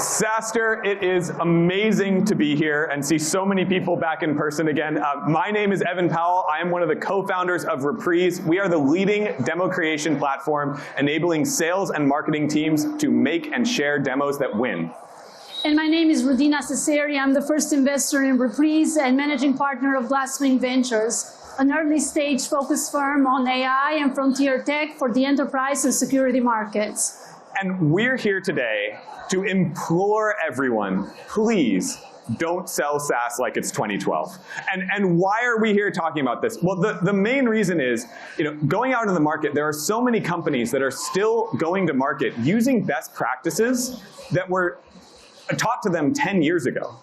SaaStr, it is amazing to be here and see so many people back in person again. My name is Evan Powell. I am one of the co-founders of Reprise. We are the leading demo creation platform enabling sales and marketing teams to make and share demos that win. And my name is Rudina Seseri. I'm the first investor in Reprise and managing partner of Glasswing Ventures, an early-stage focused firm on AI and frontier tech for the enterprise and security markets. And we're here today to implore everyone, please don't sell SaaS like it's 2012. And why are we here talking about this? Well, the main reason is, going out into the market, there are so many companies that are still going to market using best practices that were taught to them 10 years ago.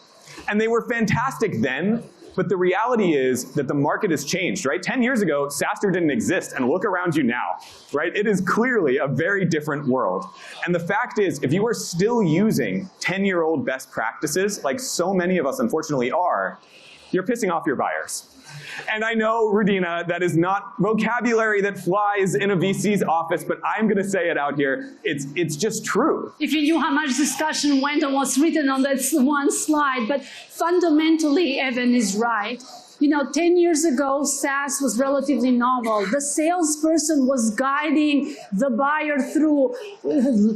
And they were fantastic then, but the reality is that the market has changed, right? 10 years ago, SaaStr didn't exist, and look around you now, right? It is clearly a very different world. And the fact is, if you are still using 10-year-old best practices, like so many of us unfortunately are, you're pissing off your buyers. And I know, Rudina, that is not vocabulary that flies in a VC's office, but I'm going to say it out here. It's just true. If you knew how much discussion went on what's written on that one slide, but fundamentally, Evan is right. 10 years ago, SaaS was relatively novel. The salesperson was guiding the buyer through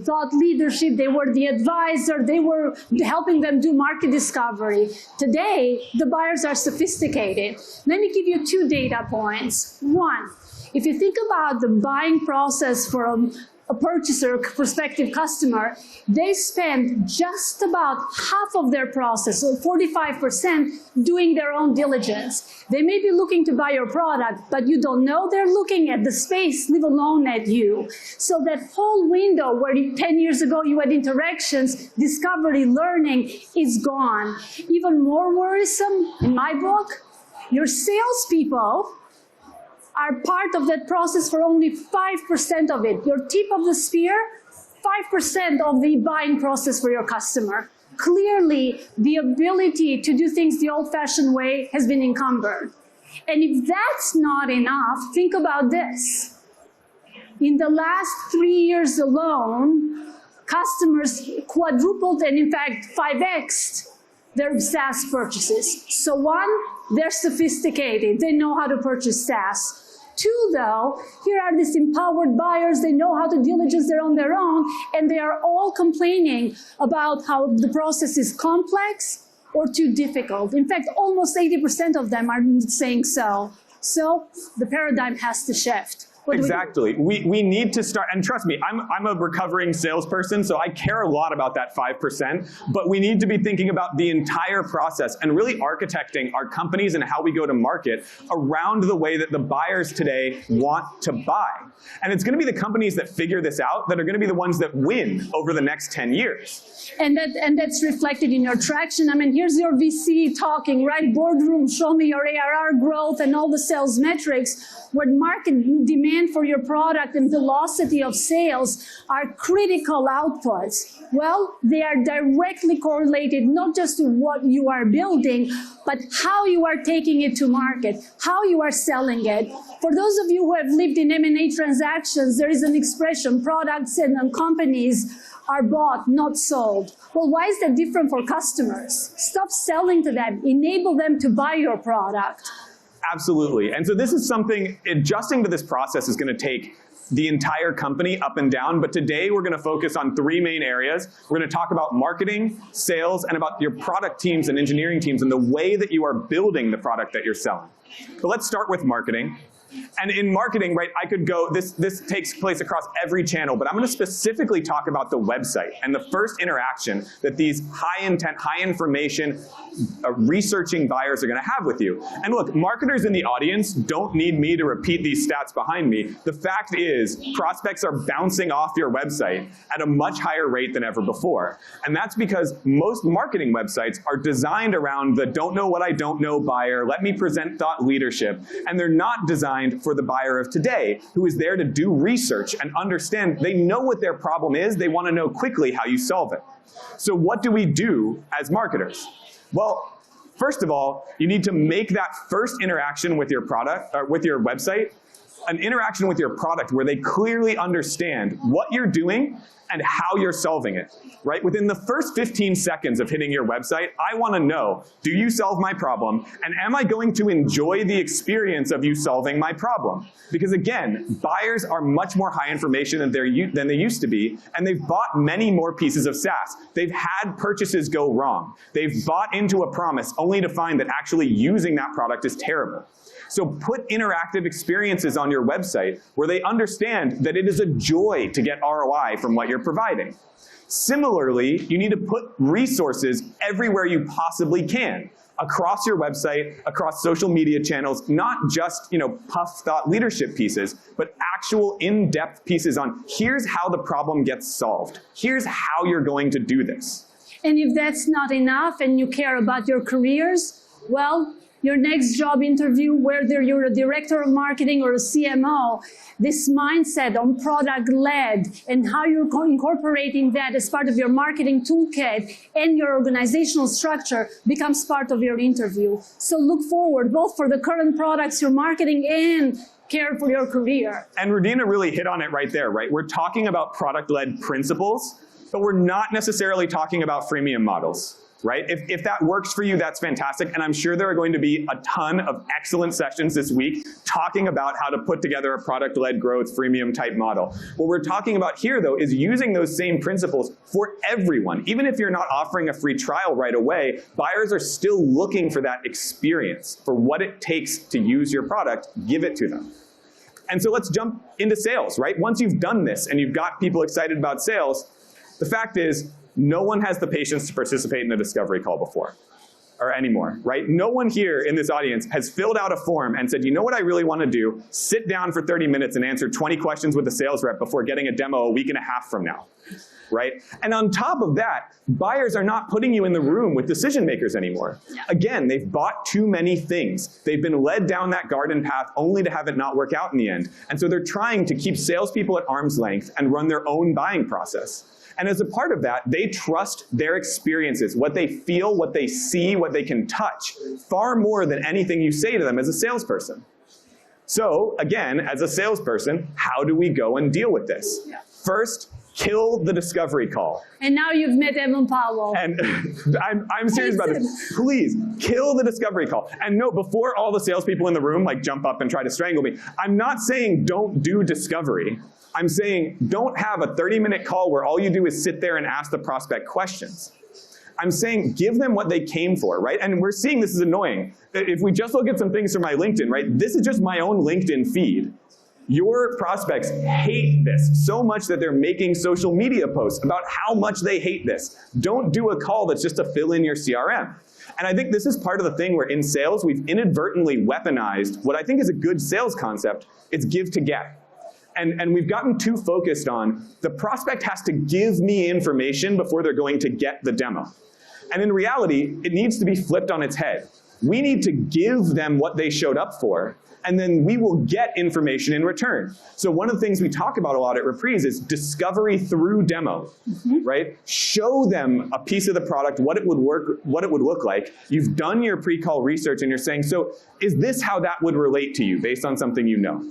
thought leadership. They were the advisor. They were helping them do market discovery. Today, the buyers are sophisticated. Let me give you 2 data points. One, if you think about the buying process for a purchaser, prospective customer, they spend just about half of their process, so 45%, doing their own diligence. They may be looking to buy your product, but you don't know they're looking at the space, leave alone at you. So that whole window where 10 years ago you had interactions, discovery, learning is gone. Even more worrisome, in my book, your salespeople are part of that process for only 5% of it. Your tip of the spear, 5% of the buying process for your customer. Clearly, the ability to do things the old-fashioned way has been encumbered. And if that's not enough, think about this. In the last 3 years alone, customers quadrupled and in fact 5x'd their SaaS purchases. So one, they're sophisticated. They know how to purchase SaaS. 2, though, here are these empowered buyers. They know how to diligence on their own, and they are all complaining about how the process is complex or too difficult. In fact, almost 80% of them are saying so. So the paradigm has to shift. Exactly. We need to start, and trust me, I'm a recovering salesperson, so I care a lot about that 5%, but we need to be thinking about the entire process and really architecting our companies and how we go to market around the way that the buyers today want to buy. And it's going to be the companies that figure this out that are going to be the ones that win over the next 10 years. And that's reflected in your traction. I mean, here's your VC talking, right? Boardroom, show me your ARR growth and all the sales metrics, where market demand for your product and velocity of sales are critical outputs. Well, they are directly correlated not just to what you are building, but how you are taking it to market, how you are selling it. For those of you who have lived in M&A transactions, there is an expression, products and companies are bought, not sold. Well, why is that different for customers? Stop selling to them. Enable them to buy your product. Absolutely. And so this is something, adjusting to this process is going to take the entire company up and down. But today we're going to focus on 3 main areas. We're going to talk about marketing, sales, and about your product teams and engineering teams and the way that you are building the product that you're selling. But let's start with marketing. And in marketing, right, I could go, this takes place across every channel, but I'm going to specifically talk about the website and the first interaction that these high intent, high information, researching buyers are going to have with you. And look, marketers in the audience don't need me to repeat these stats behind me. The fact is, prospects are bouncing off your website at a much higher rate than ever before. And that's because most marketing websites are designed around the don't know what I don't know buyer, let me present thought leadership, and they're not designed for the buyer of today, who is there to do research and understand. They know what their problem is. They want to know quickly how you solve it. So what do we do as marketers? Well, first of all, you need to make that first interaction with your product or with your website an interaction with your product where they clearly understand what you're doing and how you're solving it, right? Within the first 15 seconds of hitting your website, I want to know, do you solve my problem? And am I going to enjoy the experience of you solving my problem? Because again, buyers are much more high information than they used to be, and they've bought many more pieces of SaaS. They've had purchases go wrong. They've bought into a promise only to find that actually using that product is terrible. So put interactive experiences on your website where they understand that it is a joy to get ROI from what you're providing. Similarly, you need to put resources everywhere you possibly can, across your website, across social media channels, not just puff thought leadership pieces, but actual in-depth pieces on here's how the problem gets solved. Here's how you're going to do this. And if that's not enough and you care about your careers, well, your next job interview, whether you're a director of marketing or a CMO, this mindset on product-led and how you're incorporating that as part of your marketing toolkit and your organizational structure becomes part of your interview. So look forward, both for the current products you're marketing and care for your career. And Rudina really hit on it right there, right? We're talking about product-led principles, but we're not necessarily talking about freemium models. Right? If that works for you, that's fantastic. And I'm sure there are going to be a ton of excellent sessions this week talking about how to put together a product-led growth freemium type model. What we're talking about here, though, is using those same principles for everyone. Even if you're not offering a free trial right away, buyers are still looking for that experience, for what it takes to use your product, give it to them. And so let's jump into sales, right? Once you've done this and you've got people excited about sales, the fact is, no one has the patience to participate in a discovery call before, or anymore, right? No one here in this audience has filled out a form and said, you know what I really want to do? Sit down for 30 minutes and answer 20 questions with a sales rep before getting a demo a week and a half from now, right? And on top of that, buyers are not putting you in the room with decision makers anymore. Again, they've bought too many things. They've been led down that garden path only to have it not work out in the end. And so they're trying to keep salespeople at arm's length and run their own buying process. And as a part of that, they trust their experiences, what they feel, what they see, what they can touch, far more than anything you say to them as a salesperson. So again, as a salesperson, how do we go and deal with this? First, kill the discovery call. And now you've met Evan Powell. And I'm serious about this. Please, kill the discovery call. And no, before all the salespeople in the room jump up and try to strangle me, I'm not saying don't do discovery. I'm saying don't have a 30-minute call where all you do is sit there and ask the prospect questions. I'm saying give them what they came for, right? And we're seeing this is annoying. If we just look at some things from my LinkedIn, right? This is just my own LinkedIn feed. Your prospects hate this so much that they're making social media posts about how much they hate this. Don't do a call that's just to fill in your CRM. And I think this is part of the thing where in sales, we've inadvertently weaponized what I think is a good sales concept. It's give to get. And we've gotten too focused on the prospect has to give me information before they're going to get the demo. And in reality, it needs to be flipped on its head. We need to give them what they showed up for, and then we will get information in return. So one of the things we talk about a lot at Reprise is discovery through demo, right? Show them a piece of the product, what it would look like. You've done your pre-call research and you're saying, so is this how that would relate to you based on something you know?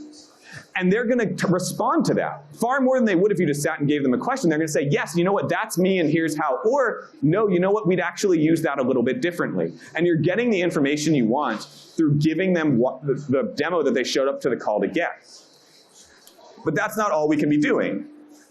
And they're going to respond to that far more than they would if you just sat and gave them a question. They're going to say, yes, you know what, that's me and here's how. Or, no, you know what, we'd actually use that a little bit differently. And you're getting the information you want through giving them the demo that they showed up to the call to get. But that's not all we can be doing.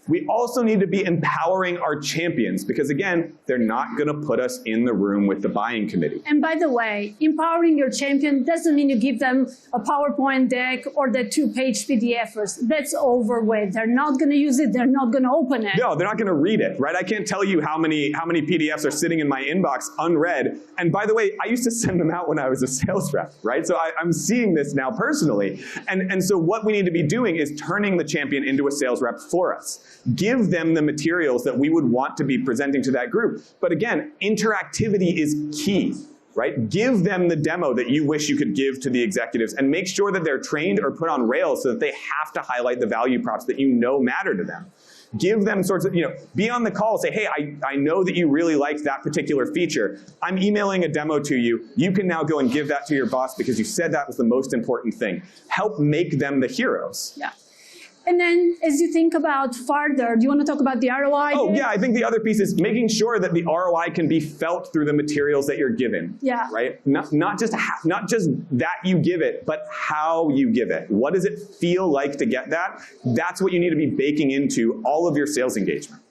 We also need to be empowering our champions because, again, they're not going to put us in the room with the buying committee. And by the way, empowering your champion doesn't mean you give them a PowerPoint deck or the 2-page PDF. That's over with. They're not going to use it. They're not going to open it. No, they're not going to read it, right? I can't tell you how many PDFs are sitting in my inbox unread. And by the way, I used to send them out when I was a sales rep, right? So I'm seeing this now personally. And so what we need to be doing is turning the champion into a sales rep for us. Give them the materials that we would want to be presenting to that group. But again, interactivity is key. right? Give them the demo that you wish you could give to the executives and make sure that they're trained or put on rails so that they have to highlight the value props that you know matter to them. Give them sorts of, be on the call, say, hey, I know that you really liked that particular feature. I'm emailing a demo to you. You can now go and give that to your boss because you said that was the most important thing. Help make them the heroes. Yeah. And then as you think about farther, do you want to talk about the ROI? Oh, yeah, I think the other piece is making sure that the ROI can be felt through the materials that you're given. Yeah. Right? Not just that you give it, but how you give it. What does it feel like to get that? That's what you need to be baking into all of your sales engagement.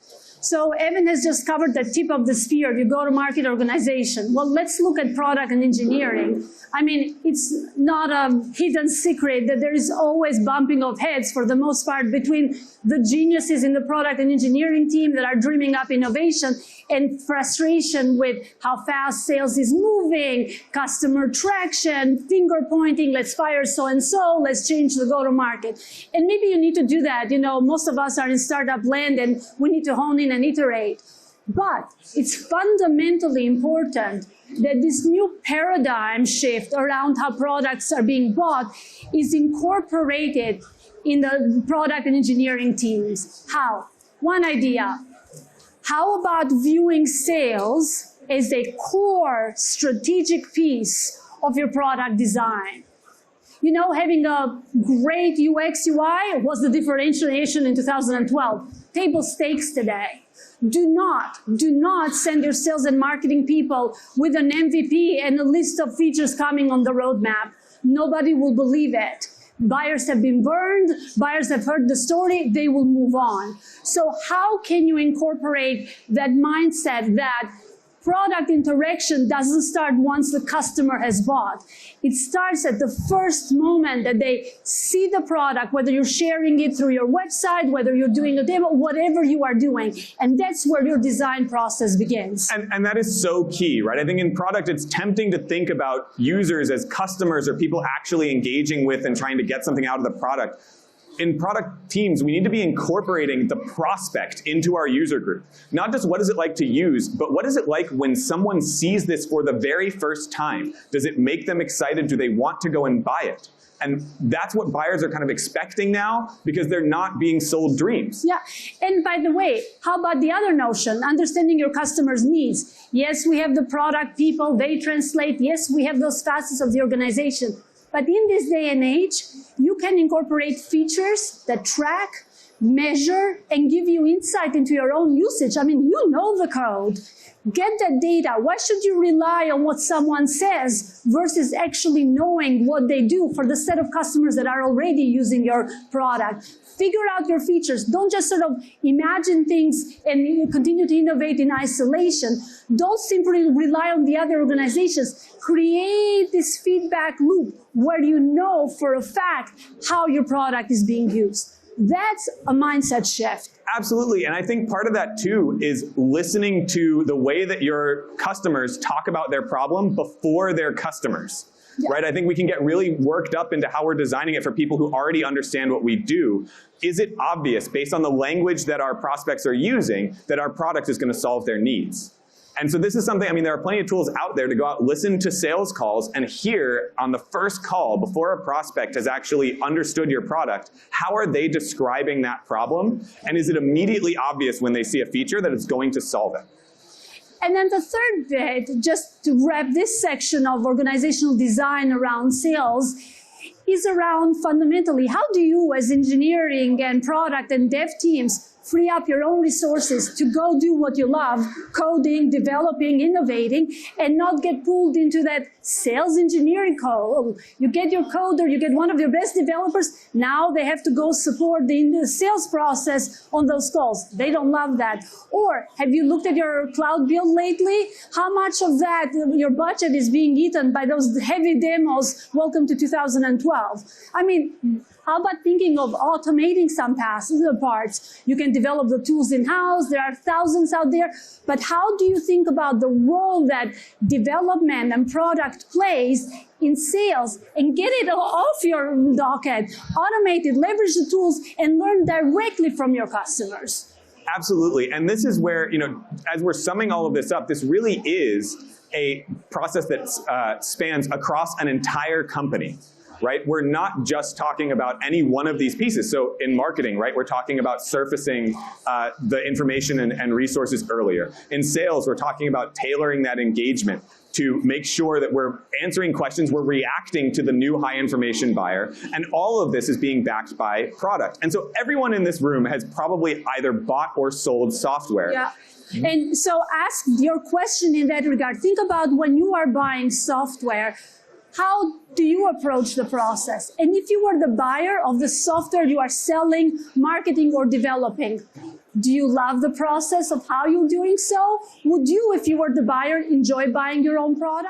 So Evan has just covered the tip of the spear, your go-to-market organization. Well, let's look at product and engineering. I mean, it's not a hidden secret that there is always bumping of heads for the most part between the geniuses in the product and engineering team that are dreaming up innovation and frustration with how fast sales is moving, customer traction, finger pointing, let's fire so-and-so, let's change the go-to-market. And maybe you need to do that. Most of us are in startup land and we need to hone in and iterate. But it's fundamentally important that this new paradigm shift around how products are being bought is incorporated in the product and engineering teams. How? One idea. How about viewing sales as a core strategic piece of your product design? Having a great UX UI was the differentiation in 2012. Table stakes today. Do not send your sales and marketing people with an MVP and a list of features coming on the roadmap. Nobody will believe it. Buyers have been burned, buyers have heard the story, they will move on. So how can you incorporate that mindset that product interaction doesn't start once the customer has bought? It starts at the first moment that they see the product, whether you're sharing it through your website, whether you're doing a demo, whatever you are doing. And that's where your design process begins. And that is so key, right? I think in product, it's tempting to think about users as customers or people actually engaging with and trying to get something out of the product. In product teams, we need to be incorporating the prospect into our user group. Not just what is it like to use, but what is it like when someone sees this for the very first time? Does it make them excited? Do they want to go and buy it? And that's what buyers are kind of expecting now because they're not being sold dreams. Yeah, and by the way, how about the other notion, understanding your customers' needs? Yes, we have the product people, they translate. Yes, we have those facets of the organization. But in this day and age, you can incorporate features that track, measure, and give you insight into your own usage. I mean, you know the code. Get that data. Why should you rely on what someone says versus actually knowing what they do for the set of customers that are already using your product? Figure out your features. Don't just sort of imagine things and continue to innovate in isolation. Don't simply rely on the other organizations. Create this feedback loop where you know for a fact how your product is being used. That's a mindset shift. Absolutely, and I think part of that too is listening to the way that your customers talk about their problem before their customers. Yeah. Right? I think we can get really worked up into how we're designing it for people who already understand what we do. Is it obvious, based on the language that our prospects are using, that our product is going to solve their needs? And so this is something, I mean, there are plenty of tools out there to go out, listen to sales calls, and hear on the first call, before a prospect has actually understood your product, how are they describing that problem? And is it immediately obvious when they see a feature that it's going to solve it? And then the third bit, just to wrap this section of organizational design around sales, is around fundamentally, how do you as engineering and product and dev teams free up your own resources to go do what you love, coding, developing, innovating, and not get pulled into that sales engineering call. You get your coder, you get one of your best developers, now they have to go support the sales process on those calls. They don't love that. Or have you looked at your cloud bill lately? How much of that, your budget is being eaten by those heavy demos, welcome to 2012? I mean, how about thinking of automating some parts? You can develop the tools in-house. There are thousands out there. But how do you think about the role that development and product plays in sales and get it off your docket, automate it, leverage the tools, and learn directly from your customers? Absolutely. And this is where, as we're summing all of this up, this really is a process that spans across an entire company. Right? We're not just talking about any one of these pieces. So in marketing, right, we're talking about surfacing the information and resources earlier. In sales, we're talking about tailoring that engagement to make sure that we're answering questions, we're reacting to the new high information buyer, and all of this is being backed by product. And so everyone in this room has probably either bought or sold software. Yeah. And so ask your question in that regard. Think about when you are buying software, how do you approach the process? And if you were the buyer of the software you are selling, marketing, or developing, do you love the process of how you're doing so? Would you, if you were the buyer, enjoy buying your own product?